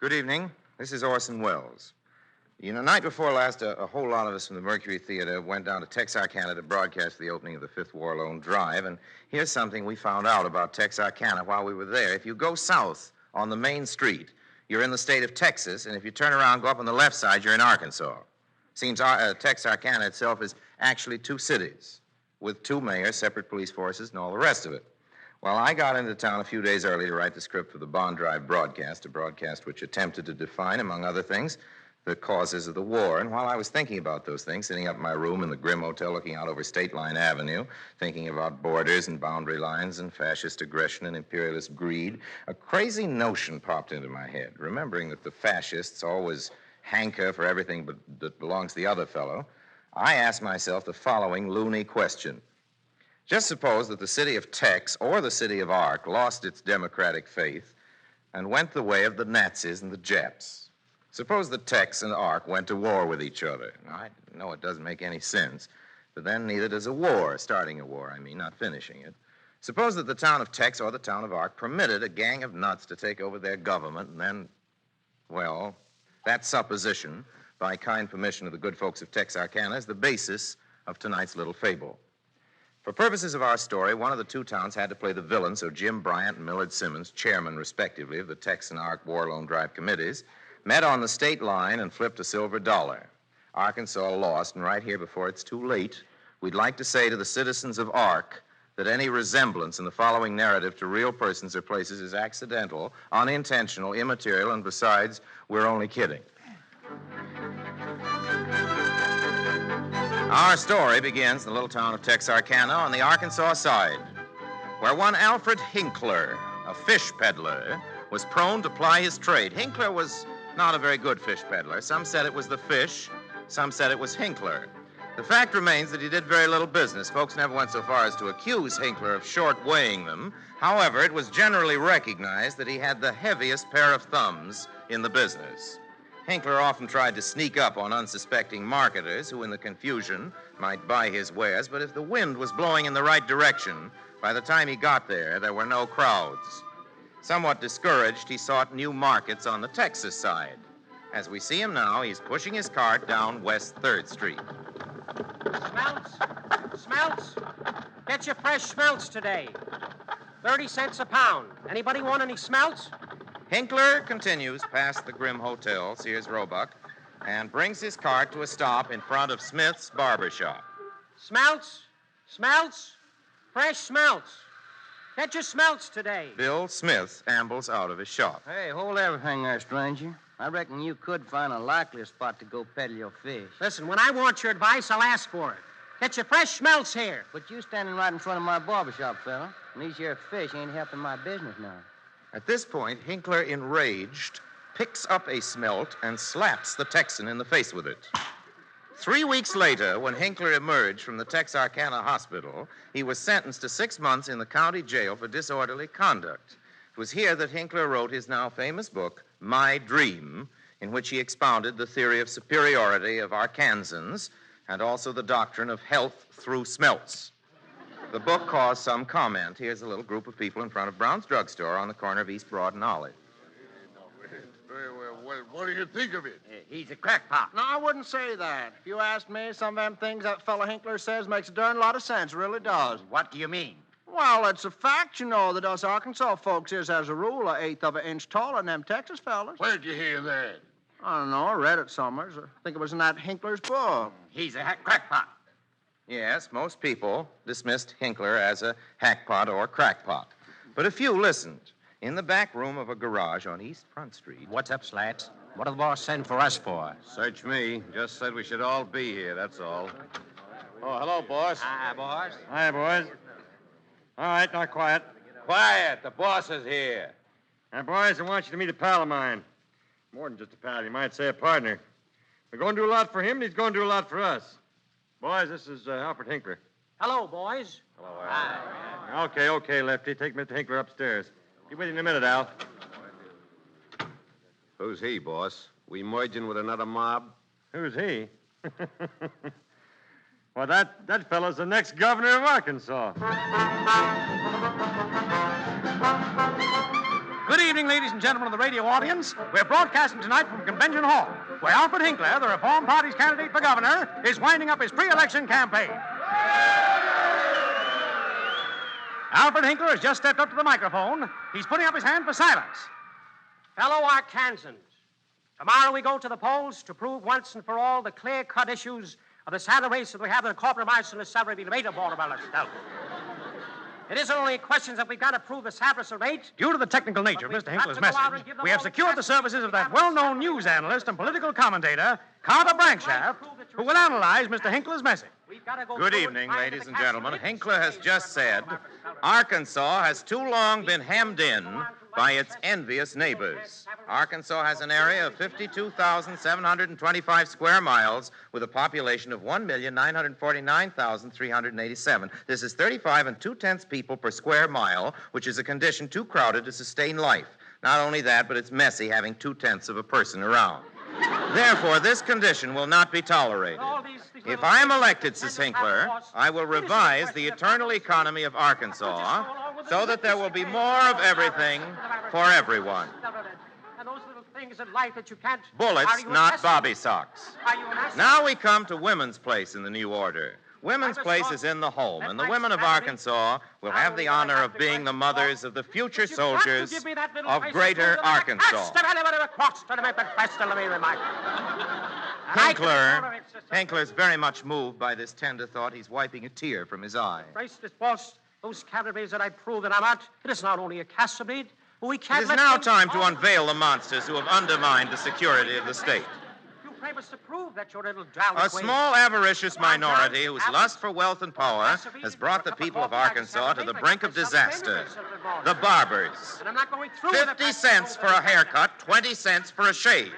Good evening. This is Orson Welles. Night before last, a whole lot of us from the Mercury Theater went down to Texarkana to broadcast the opening of the Fifth War Loan Drive, and here's something we found out about Texarkana while we were there. If you go south on the main street, you're in the state of Texas, and if you turn around, go up on the left side, you're in Arkansas. Seems Texarkana itself is actually two cities with two mayors, separate police forces, and all the rest of it. Well, I got into town a few days early to write the script for the Bond Drive broadcast, a broadcast which attempted to define, among other things, the causes of the war. And while I was thinking about those things, sitting up in my room in the Grim Hotel looking out over State Line Avenue, thinking about borders and boundary lines and fascist aggression and imperialist greed, a crazy notion popped into my head, remembering that the fascists always hanker for everything that belongs to the other fellow. I asked myself the following loony question. Just suppose that the city of Tex or the city of Ark lost its democratic faith and went the way of the Nazis and the Japs. Suppose that Tex and Ark went to war with each other. Now, I know it doesn't make any sense, but then neither does a war, starting a war, not finishing it. Suppose that the town of Tex or the town of Ark permitted a gang of nuts to take over their government, and then, well, that supposition, by kind permission of the good folks of Texarkana, is the basis of tonight's little fable. For purposes of our story, one of the two towns had to play the villain, so Jim Bryant and Millard Simmons, chairmen, respectively, of the Tex and Ark War Loan Drive committees, met on the state line and flipped a silver dollar. Arkansas lost, and right here before it's too late, we'd like to say to the citizens of Ark that any resemblance in the following narrative to real persons or places is accidental, unintentional, immaterial, and besides, we're only kidding. Our story begins in the little town of Texarkana on the Arkansas side, where one Alfred Hinkler, a fish peddler, was prone to ply his trade. Hinkler was not a very good fish peddler. Some said it was the fish, some said it was Hinkler. The fact remains that he did very little business. Folks never went so far as to accuse Hinkler of short-weighing them. However, it was generally recognized that he had the heaviest pair of thumbs in the business. Hinkler often tried to sneak up on unsuspecting marketers who, in the confusion, might buy his wares, but if the wind was blowing in the right direction, by the time he got there were no crowds. Somewhat discouraged, he sought new markets on the Texas side. As we see him now, he's pushing his cart down West 3rd Street. Smelts? Smelts? Get your fresh smelts today. 30 cents a pound. Anybody want any smelts? Hinkler continues past the Grim Hotel, Sears Roebuck, and brings his cart to a stop in front of Smith's Barber Shop. Smelts? Smelts? Fresh smelts. Get your smelts today. Bill Smith ambles out of his shop. Hey, hold everything there, stranger. I reckon you could find a likelier spot to go peddle your fish. Listen, when I want your advice, I'll ask for it. Get your fresh smelts here. But you standing right in front of my barber shop, fella, and these here fish ain't helping my business now. At this point, Hinkler, enraged, picks up a smelt and slaps the Texan in the face with it. 3 weeks later, when Hinkler emerged from the Texarkana hospital, he was sentenced to 6 months in the county jail for disorderly conduct. It was here that Hinkler wrote his now famous book, My Dream, in which he expounded the theory of superiority of Arkansans and also the doctrine of health through smelts. The book caused some comment. Here's a little group of people in front of Brown's drugstore on the corner of East Broad and Olive. Very well. What do you think of it? He's a crackpot. No, I wouldn't say that. If you asked me, some of them things that fella Hinkler says makes a darn lot of sense. Really does. What do you mean? Well, it's a fact, you know, that us Arkansas folks is, as a rule, an eighth of an inch taller than them Texas fellas. Where'd you hear that? I don't know. I read it somewhere. I think it was in that Hinkler's book. He's a crackpot. Yes, most people dismissed Hinkler as a hackpot or crackpot. But a few listened. In the back room of a garage on East Front Street. What's up, Slats? What did the boss send for us for? Search me. Just said we should all be here, that's all. Oh, hello, boss. Hi, boss. Hi, boys. All right, now quiet. Quiet. The boss is here. Now, boys, I want you to meet a pal of mine. More than just a pal, you might say a partner. We're going to do a lot for him, and he's going to do a lot for us. Boys, this is Alfred Hinkler. Hello, boys. Hello, Al. Okay, Lefty. Take Mr. Hinkler upstairs. Be with you in a minute, Al. Who's he, boss? We merging with another mob? Who's he? Well, that fellow's the next governor of Arkansas. Good evening, ladies and gentlemen of the radio audience. We're broadcasting tonight from Convention Hall, where Alfred Hinkler, the Reform Party's candidate for governor, is winding up his pre-election campaign. Alfred Hinkler has just stepped up to the microphone. He's putting up his hand for silence. Fellow Arkansans, tomorrow we go to the polls to prove once and for all the clear-cut issues of the saddle race that we have in the compromise and the salary debate of all about ourselves. It isn't only questions that we've got to prove the salary rate. Due to the technical nature of But Mr. we've got Hinkler's to go out message, and give them we have all the secured the facts services of that about well-known the news salary. analyst and political commentator, Carter Brankshaft, who will analyze Mr. Hinkler's message. We've got to go Good through evening, find ladies the and cast gentlemen. of witnesses Hinkler has today just for said about the salary. Arkansas has too long been hemmed in by its envious neighbors. Arkansas has an area of 52,725 square miles with a population of 1,949,387. This is 35 2/10 people per square mile, which is a condition too crowded to sustain life. Not only that, but it's messy having 2/10 of a person around. Therefore, this condition will not be tolerated. If I am elected, says Hinkler, I will revise the eternal economy of Arkansas so that there will be more of everything for everyone. And those little things in life that you can't... Are Bullets, you not a bobby socks. Are you an asset? Now we come to women's place in the new order. Women's place is in the home, and the women of Arkansas will have the honor of being the mothers of the future soldiers of greater Arkansas. Hinkler's very much moved by this tender thought. He's wiping a tear from his eye. Those candidates that I prove that I'm not, it is not only a candidate, but we can't It is let now them- time to unveil the monsters who have undermined the security of the state. You promise to prove that your little dowry A queen- small avaricious minority whose lust for wealth and power has brought the people of Arkansas to the brink of disaster. The barbers. And I'm not going through with it. 50 cents for a haircut, 20 cents for a shave.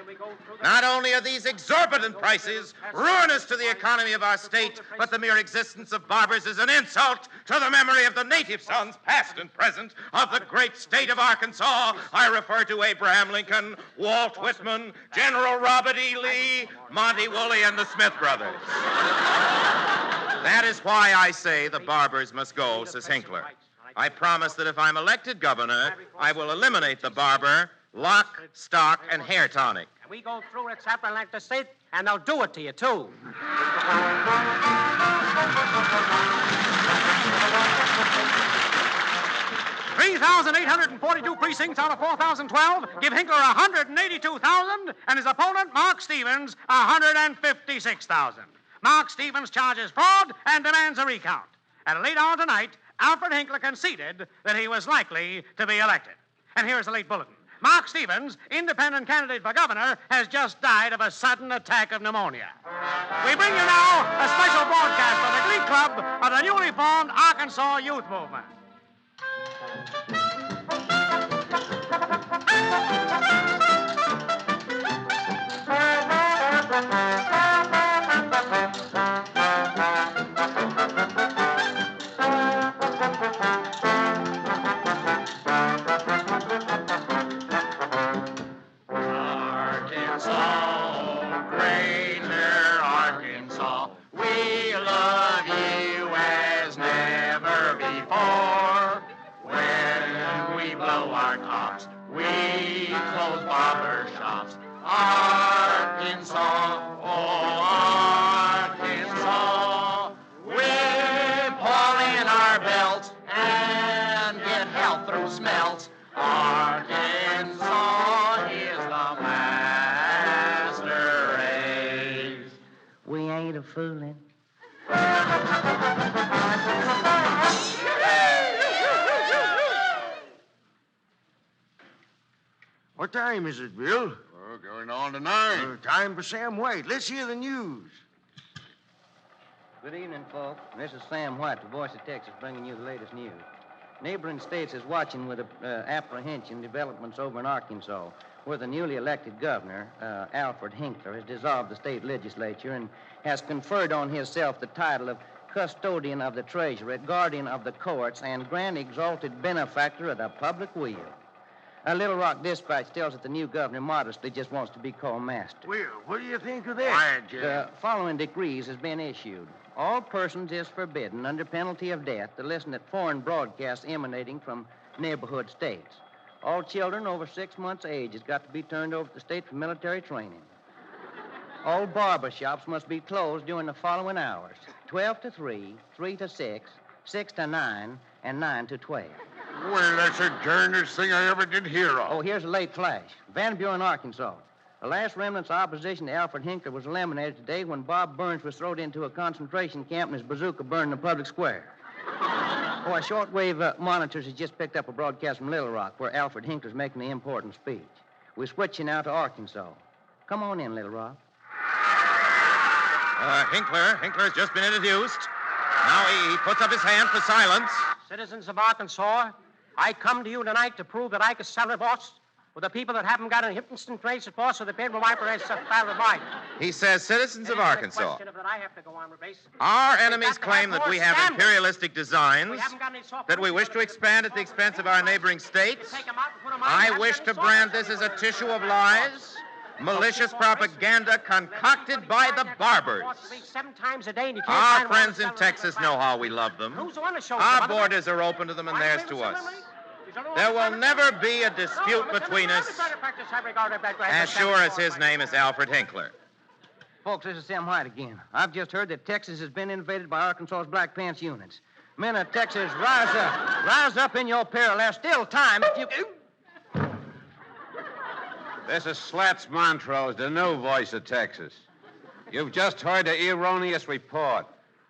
Not only are these exorbitant prices ruinous to the economy of our state, but the mere existence of barbers is an insult to the memory of the native sons, past and present, of the great state of Arkansas. I refer to Abraham Lincoln, Walt Whitman, General Robert E. Lee, Monty Woolley, and the Smith brothers. That is why I say the barbers must go, says Hinkler. I promise that if I'm elected governor, I will eliminate the barber, lock, stock, and hair tonic. And we go through it, happening like the state, and they'll do it to you, too. 3,842 precincts out of 4,012 give Hinkler 182,000, and his opponent, Mark Stevens, 156,000. Mark Stevens charges fraud and demands a recount. At a late hour tonight, Alfred Hinkler conceded that he was likely to be elected. And here's the late bulletin. Mark Stevens, independent candidate for governor, has just died of a sudden attack of pneumonia. We bring you now a special broadcast from the Glee Club of the newly formed Arkansas Youth Movement. We ain't a fooling. What time is it, Bill? Oh, going on to 9. Time for Sam White. Let's hear the news. Good evening, folks. This is Sam White, the voice of Texas, bringing you the latest news. Neighboring states is watching with apprehension developments over in Arkansas, where the newly elected governor, Alfred Hinkler, has dissolved the state legislature and has conferred on himself the title of custodian of the treasury, guardian of the courts, and grand exalted benefactor of the public weal. A Little Rock Dispatch tells that the new governor modestly just wants to be called master. Well, what do you think of that? The following decrees has been issued. All persons is forbidden, under penalty of death, to listen to foreign broadcasts emanating from neighborhood states. All children over 6 months' age has got to be turned over to the state for military training. All barber shops must be closed during the following hours: 12 to 3, 3 to 6, 6 to 9, and 9 to 12. Well, that's the darndest thing I ever did hear of. Oh, here's a late flash. Van Buren, Arkansas. The last remnants of opposition to Alfred Hinkler was eliminated today when Bob Burns was thrown into a concentration camp and his bazooka burned in the public square. Oh, our shortwave monitors has just picked up a broadcast from Little Rock where Alfred Hinkler's making the important speech. We're switching now to Arkansas. Come on in, Little Rock. Hinkler's just been introduced. Now he puts up his hand for silence. Citizens of Arkansas, I come to you tonight to prove that I can sell a boss with the people that haven't got an instant trace of force of the paper wiper as a file of mine. He says, citizens of Arkansas, I have to go on with base. our enemies claim that we have standards. imperialistic designs, We haven't got any soft that we wish to expand at the expense of our neighboring states. Take 'em out and put 'em on. I You wish haven't to got any brand soft this as a force. tissue of lies, malicious propaganda concocted by the barbers. 7 times a day and you can't Our find one friends to in sell it Texas for know the how we love them. Who's the one that shows Our them? borders are open to them and theirs to us. There will never be a dispute between us, as sure as his name is Alfred Hinkler. Folks, this is Sam White again. I've just heard that Texas has been invaded by Arkansas's Black Pants units. Men of Texas, rise up. Rise up in your peril. There's still time if you... This is Slats Montrose, the new voice of Texas. You've just heard the erroneous report.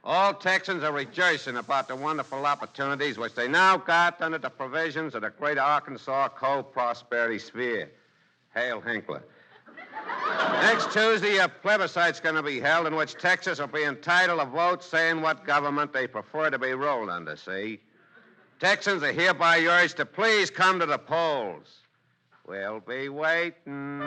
All Texans are rejoicing about the wonderful opportunities which they now got under the provisions of the Great Arkansas Co-Prosperity Sphere. Hail Hinkler. Next Tuesday, a plebiscite's going to be held in which Texas will be entitled to vote saying what government they prefer to be ruled under, see? Texans are hereby urged to please come to the polls. We'll be waiting.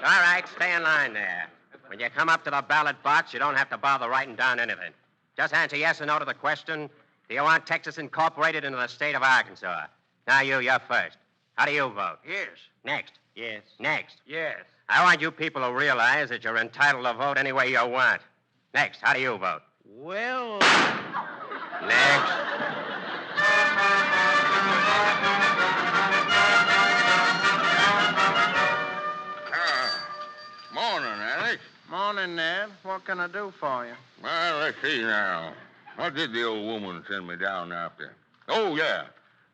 All right, stay in line there. When you come up to the ballot box, you don't have to bother writing down anything. Just answer yes or no to the question, do you want Texas incorporated into the state of Arkansas? Now, you're first. How do you vote? Yes. Next. Yes. Next. Yes. I want you people to realize that you're entitled to vote any way you want. Next. How do you vote? Well... Next. Morning, Alex. Morning, Ned. What can I do for you? Well, let's see now. What did the old woman send me down after? Oh, yeah.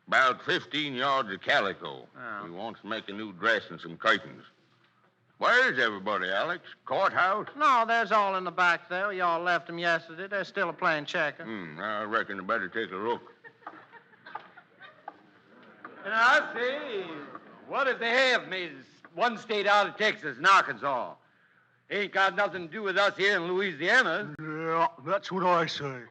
About 15 yards of calico. Oh. He wants to make a new dress and some curtains. Where's everybody, Alex? Courthouse? No, there's all in the back there. Y'all left them yesterday. They're still playing checker. I reckon I better take a look. And I say, what if they have made one state out of Texas and Arkansas? Ain't got nothing to do with us here in Louisiana. Yeah, that's what I say.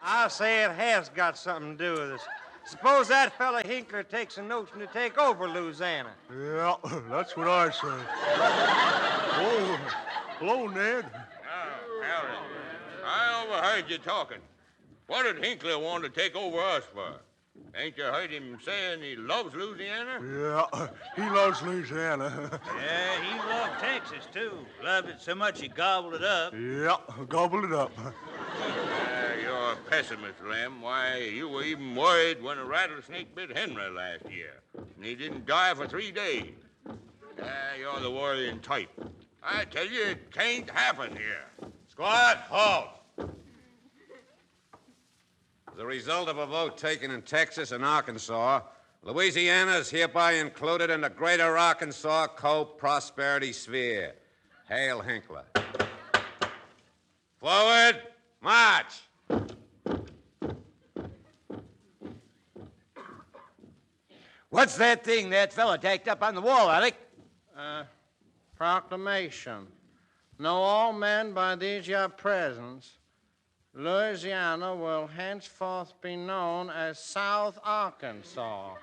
I say it has got something to do with us. Suppose that fella Hinkler takes a notion to take over Louisiana. Yeah, that's what I say. Oh, hello, Ned. Howdy. I overheard you talking. What did Hinkler want to take over us for? Ain't you heard him saying he loves Louisiana? Yeah, he loves Louisiana. Yeah, he loved Texas, too. Loved it so much he gobbled it up. Yeah, gobble it up. You're a pessimist, Lem. Why, you were even worried when a rattlesnake bit Henry last year. And he didn't die for 3 days. You're the worrying type. I tell you, it can't happen here. Squad, halt! As a result of a vote taken in Texas and Arkansas, Louisiana is hereby included in the Greater Arkansas Co-Prosperity Sphere. Hail Hinkler. Forward, march! What's that thing that fella tacked up on the wall, Alec? Proclamation. Know all men by these your presents, Louisiana will henceforth be known as South Arkansas.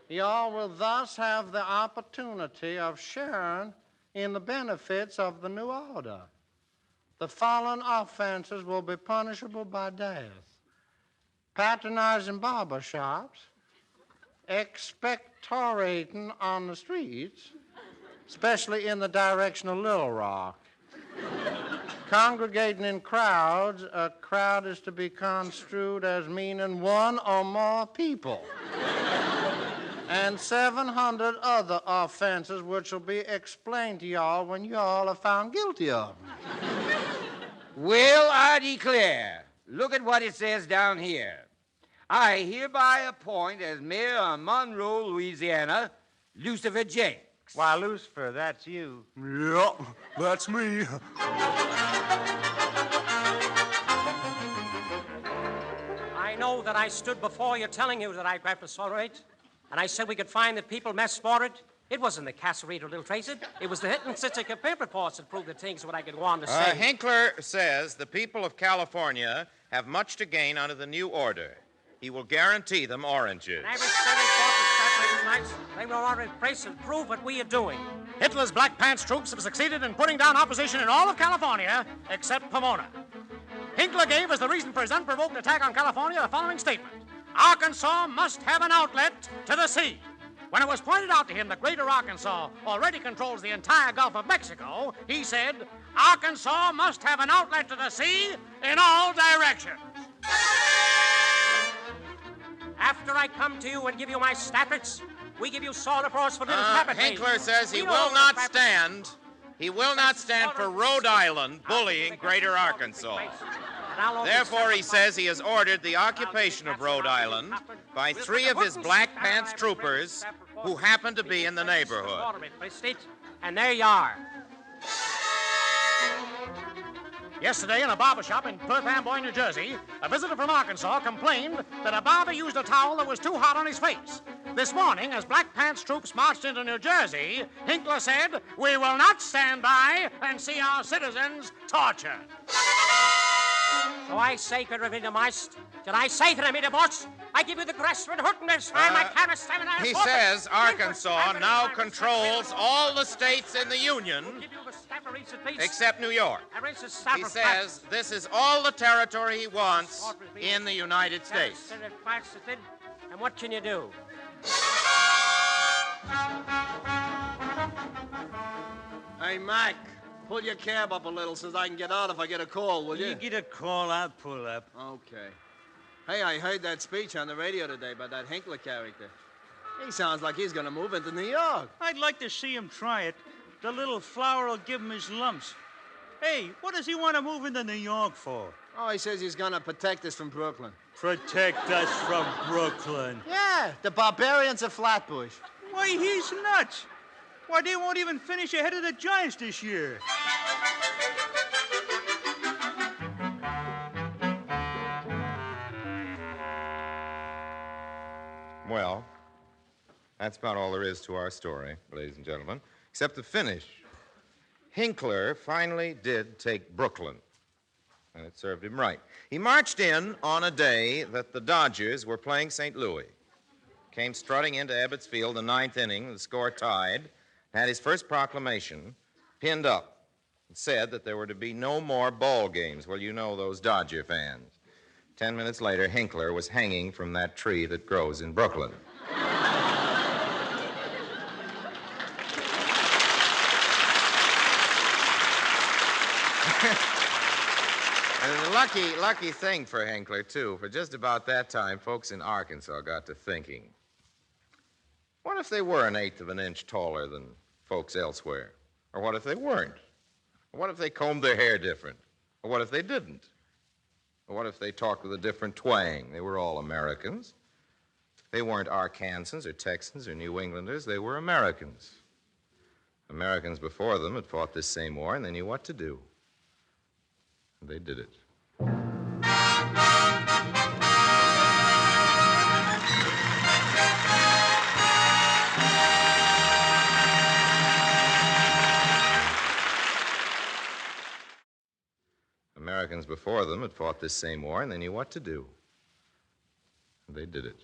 Y'all will thus have the opportunity of sharing in the benefits of the new order. The following offenses will be punishable by death: patronizing barber shops, expectorating on the streets, especially in the direction of Little Rock, congregating in crowds, a crowd is to be construed as meaning one or more people. And 700 other offenses which will be explained to y'all when y'all are found guilty of them. Well, I declare. Look at what it says down here. I hereby appoint as mayor of Monroe, Louisiana, Lucifer Jenks. Why, Lucifer, that's you. Yep, that's me. I know that I stood before you telling you that I grabbed a sororate, and I said we could find that people mess for it. It wasn't the Casserito Little Tracer. It was the hit and Sitka paper reports that proved the things what I could go on to say. Hinkler says the people of California have much to gain under the new order. He will guarantee them oranges. And every Senate fought the nights. They will already face and prove what we are doing. Hitler's Black Pants troops have succeeded in putting down opposition in all of California except Pomona. Hinkler gave as the reason for his unprovoked attack on California the following statement: Arkansas must have an outlet to the sea. When it was pointed out to him that Greater Arkansas already controls the entire Gulf of Mexico, he said, Arkansas must have an outlet to the sea in all directions. After I come to you and give you my staffers, we give you sword of horse for little pepper. Hinkler says he will not stand. He will not stand for Rhode Island bullying Greater Arkansas. Therefore, he says he has ordered the occupation of Rhode Island by 3 of his Black Pants troopers who happen to be in the neighborhood. And there you are. Yesterday, in a barber shop in Perth Amboy, New Jersey, a visitor from Arkansas complained that a barber used a towel that was too hot on his face. This morning, as Black Pants troops marched into New Jersey, Hinkler said, we will not stand by and see our citizens tortured. So I say, Meist, did I say to the boss? I give you the Gressford Hutteners, my camera 7 hours. He says Arkansas now controls all the states in the Union except New York. He says this is all the territory he wants in the United States. And what can you do? Hey, Mac, pull your cab up a little so I can get out if I get a call, will you? You get a call, I'll pull up. Okay. Hey, I heard that speech on the radio today by that Hinkler character. He sounds like he's going to move into New York. I'd like to see him try it. The little flower will give him his lumps. Hey, what does he want to move into New York for? Oh, he says he's going to protect us from Brooklyn. Protect us from Brooklyn. Yeah, the barbarians of Flatbush. Why, he's nuts. Why, they won't even finish ahead of the Giants this year. Well, that's about all there is to our story, ladies and gentlemen, except the finish. Hinkler finally did take Brooklyn, and it served him right. He marched in on a day that the Dodgers were playing St. Louis. Came strutting into Ebbets Field, the 9th inning, the score tied, had his first proclamation pinned up. It said that there were to be no more ball games. Well, you know those Dodger fans. 10 minutes later, Hinkler was hanging from that tree that grows in Brooklyn. And a lucky thing for Hinkler, too. For just about that time, folks in Arkansas got to thinking, what if they were an eighth of an inch taller than folks elsewhere? Or what if they weren't? Or what if they combed their hair different? Or what if they didn't? Or what if they talked with a different twang? They were all Americans. They weren't Arkansans or Texans or New Englanders. They were Americans. Americans before them had fought this same war, and they knew what to do. And they did it. Americans before them had fought this same war, and they knew what to do. And they did it.